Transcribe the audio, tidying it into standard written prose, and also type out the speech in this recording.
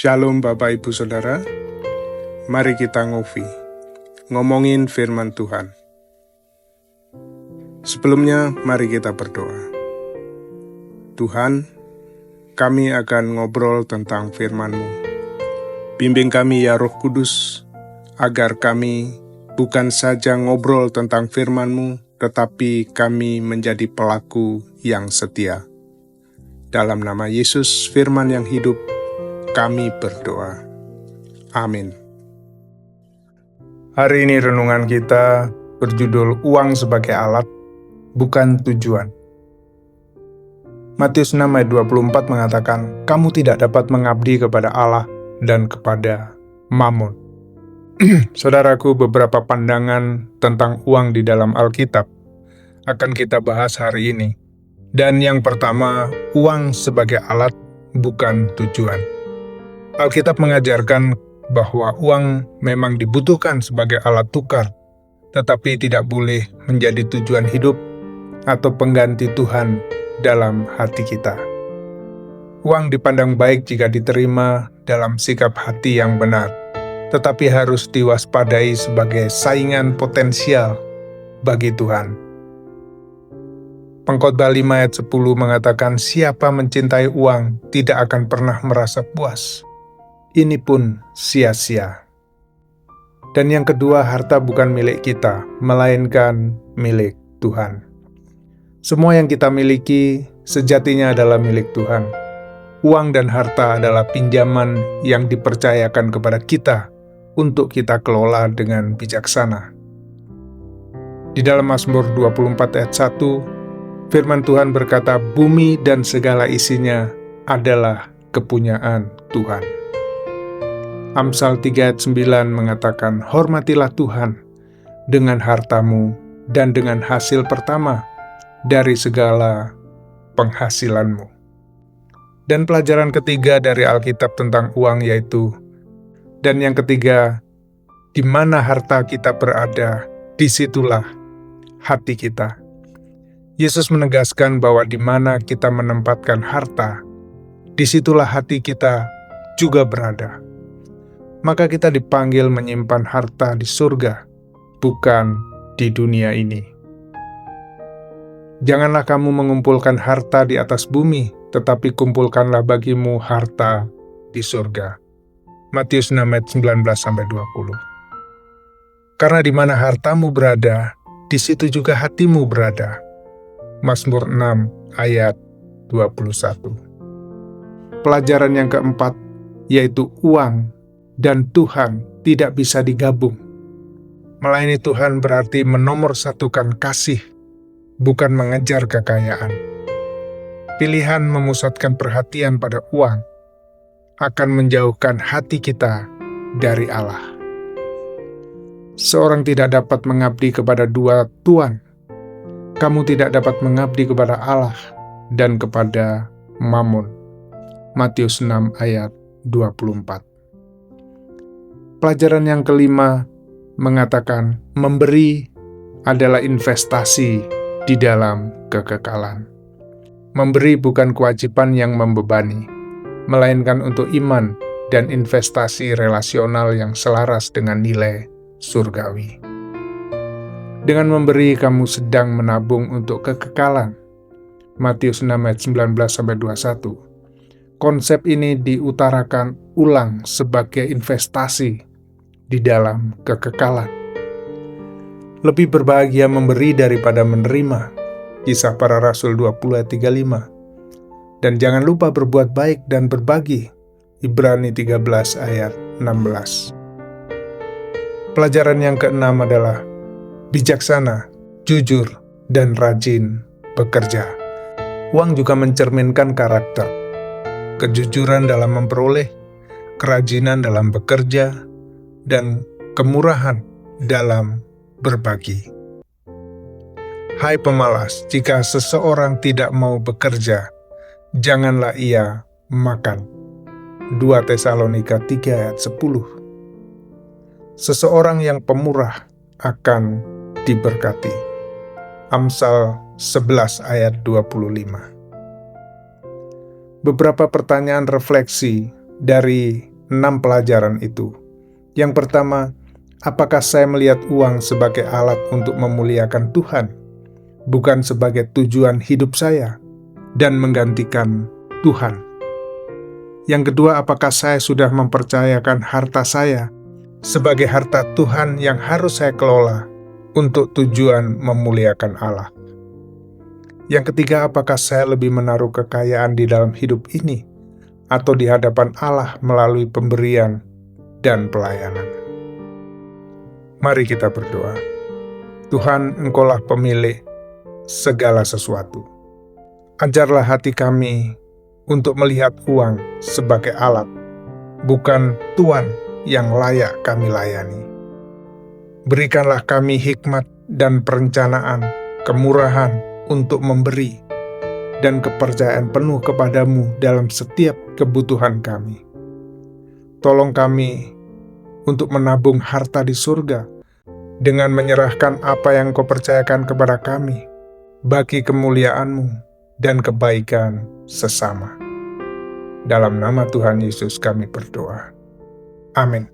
Shalom Bapak Ibu Saudara, mari kita ngomongin firman Tuhan. Sebelumnya mari kita berdoa. Tuhan, kami akan ngobrol tentang firman-Mu. Bimbing kami ya Roh Kudus, agar kami bukan saja ngobrol tentang firman-Mu, tetapi kami menjadi pelaku yang setia. Dalam nama Yesus, firman yang hidup, kami berdoa. Amin. Hari ini renungan kita berjudul Uang sebagai alat, bukan tujuan. Matius 6 ayat 24 mengatakan, kamu tidak dapat mengabdi kepada Allah dan kepada Mammon. Saudaraku, beberapa pandangan tentang uang di dalam Alkitab akan kita bahas hari ini. Dan yang pertama, uang sebagai alat, bukan tujuan. Alkitab mengajarkan bahwa uang memang dibutuhkan sebagai alat tukar, tetapi tidak boleh menjadi tujuan hidup atau pengganti Tuhan dalam hati kita. Uang dipandang baik jika diterima dalam sikap hati yang benar, tetapi harus diwaspadai sebagai saingan potensial bagi Tuhan. Pengkhotbah 5 ayat 10 mengatakan, siapa mencintai uang tidak akan pernah merasa puas. Ini pun sia-sia. Dan yang kedua, harta bukan milik kita, melainkan milik Tuhan. Semua yang kita miliki sejatinya adalah milik Tuhan. Uang dan harta adalah pinjaman yang dipercayakan kepada kita untuk kita kelola dengan bijaksana. Di dalam Mazmur 24 ayat 1, firman Tuhan berkata, bumi dan segala isinya adalah kepunyaan Tuhan. Amsal 3 ayat 9 mengatakan, hormatilah Tuhan dengan hartamu dan dengan hasil pertama dari segala penghasilanmu. Dan pelajaran ketiga dari Alkitab tentang uang yaitu, dan yang ketiga, di mana harta kita berada, disitulah hati kita. Yesus menegaskan bahwa di mana kita menempatkan harta, disitulah hati kita juga berada. Maka kita dipanggil menyimpan harta di surga, bukan di dunia ini. Janganlah kamu mengumpulkan harta di atas bumi, tetapi kumpulkanlah bagimu harta di surga. Matius 6 ayat 19-20. Karena di mana hartamu berada, di situ juga hatimu berada. Mazmur 6 ayat 21. Pelajaran yang keempat, yaitu uang dan Tuhan tidak bisa digabung. Melayani Tuhan berarti menomorsatukan kasih, bukan mengejar kekayaan. Pilihan memusatkan perhatian pada uang akan menjauhkan hati kita dari Allah. Seorang tidak dapat mengabdi kepada dua tuan. Kamu tidak dapat mengabdi kepada Allah dan kepada Mammon. Matius 6 ayat 24. Pelajaran yang kelima mengatakan memberi adalah investasi di dalam kekekalan. Memberi bukan kewajiban yang membebani, melainkan untuk iman dan investasi relasional yang selaras dengan nilai surgawi. Dengan memberi, kamu sedang menabung untuk kekekalan. Matius 6 ayat 19-21. Konsep ini diutarakan ulang sebagai investasi di dalam kekekalan. Lebih berbahagia memberi daripada menerima. Kisah Para Rasul 20 ayat 35. Dan jangan lupa berbuat baik dan berbagi. Ibrani 13 ayat 16. Pelajaran yang keenam adalah bijaksana, jujur, dan rajin bekerja. Uang juga mencerminkan karakter. Kejujuran dalam memperoleh, kerajinan dalam bekerja, dan kemurahan dalam berbagi. Hai pemalas, jika seseorang tidak mau bekerja, janganlah ia makan. 2 Tesalonika 3 ayat 10. Seseorang yang pemurah akan diberkati. Amsal 11 ayat 25. Beberapa pertanyaan refleksi dari 6 pelajaran itu. Yang pertama, apakah saya melihat uang sebagai alat untuk memuliakan Tuhan, bukan sebagai tujuan hidup saya, dan menggantikan Tuhan? Yang kedua, apakah saya sudah mempercayakan harta saya sebagai harta Tuhan yang harus saya kelola untuk tujuan memuliakan Allah? Yang ketiga, apakah saya lebih menaruh kekayaan di dalam hidup ini atau di hadapan Allah melalui pemberian dan pelayanan? Mari kita berdoa. Tuhan, Engkaulah pemilik segala sesuatu. Ajarlah hati kami untuk melihat uang sebagai alat, bukan tuan yang layak kami layani. Berikanlah kami hikmat dan perencanaan, kemurahan untuk memberi, dan kepercayaan penuh kepadamu dalam setiap kebutuhan kami. Tolong kami untuk menabung harta di surga dengan menyerahkan apa yang Kau percayakan kepada kami bagi kemuliaan-Mu dan kebaikan sesama. Dalam nama Tuhan Yesus kami berdoa. Amin.